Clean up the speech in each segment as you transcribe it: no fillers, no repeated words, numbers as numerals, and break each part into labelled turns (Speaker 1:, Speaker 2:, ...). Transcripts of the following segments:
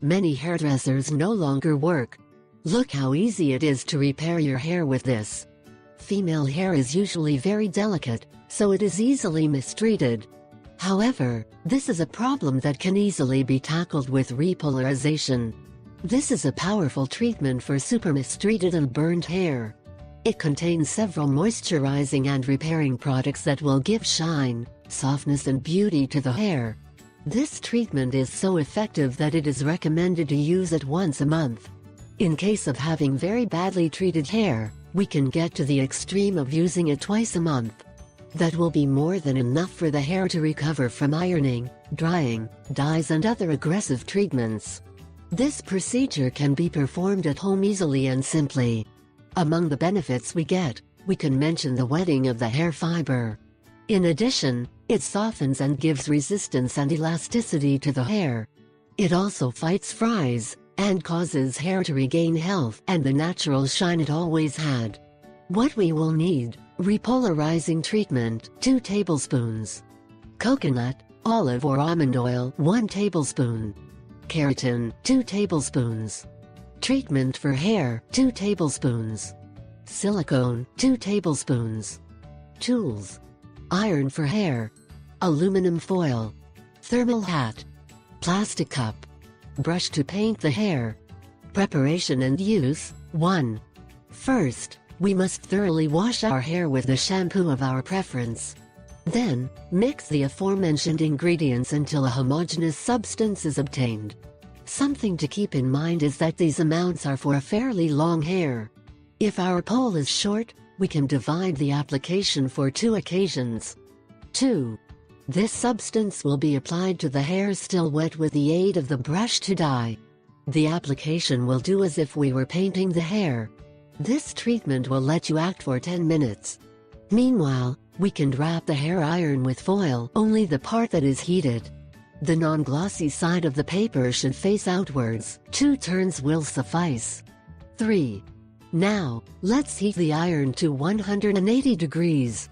Speaker 1: Many hairdressers no longer work. Look how easy it is to repair your hair with this. Female hair is usually very delicate, so it is easily mistreated. However, this is a problem that can easily be tackled with repolarization. This is a powerful treatment for super mistreated and burned hair. It contains several moisturizing and repairing products that will give shine, softness and beauty to the hair. This treatment is so effective that it is recommended to use it once a month. In case of having very badly treated hair, we can get to the extreme of using it twice a month. That will be more than enough for the hair to recover from ironing, drying, dyes and other aggressive treatments. This procedure can be performed at home easily and simply. Among the benefits we get, we can mention the wetting of the hair fiber. In addition, it softens and gives resistance and elasticity to the hair. It also fights frizz, and causes hair to regain health and the natural shine it always had. What we will need: repolarizing treatment, 2 tablespoons. Coconut, olive or almond oil, 1 tablespoon. Keratin, 2 tablespoons. Treatment for hair, 2 tablespoons. Silicone, 2 tablespoons. Tools: iron for hair, aluminum foil, thermal hat, plastic cup, brush to paint the hair. Preparation and use: 1. First, we must thoroughly wash our hair with the shampoo of our preference. Then, mix the aforementioned ingredients until a homogeneous substance is obtained. Something to keep in mind is that these amounts are for a fairly long hair. If our pole is short, we can divide the application for 2 occasions. 2. This substance will be applied to the hair still wet with the aid of the brush to dye. The application will do as if we were painting the hair. This treatment will let you act for 10 minutes. Meanwhile, we can wrap the hair iron with foil, only the part that is heated. The non-glossy side of the paper should face outwards. 2 turns will suffice. 3. Now, let's heat the iron to 180 degrees.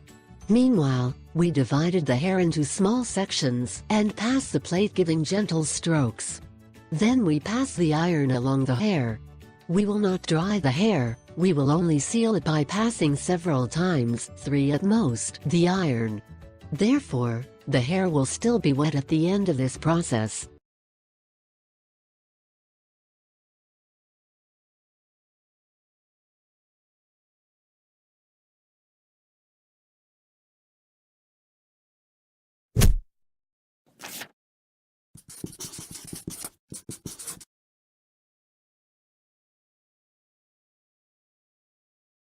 Speaker 1: Meanwhile, we divided the hair into small sections and pass the plate giving gentle strokes. Then we pass the iron along the hair. We will not dry the hair, we will only seal it by passing several times, 3 at most, the iron. Therefore, the hair will still be wet at the end of this process.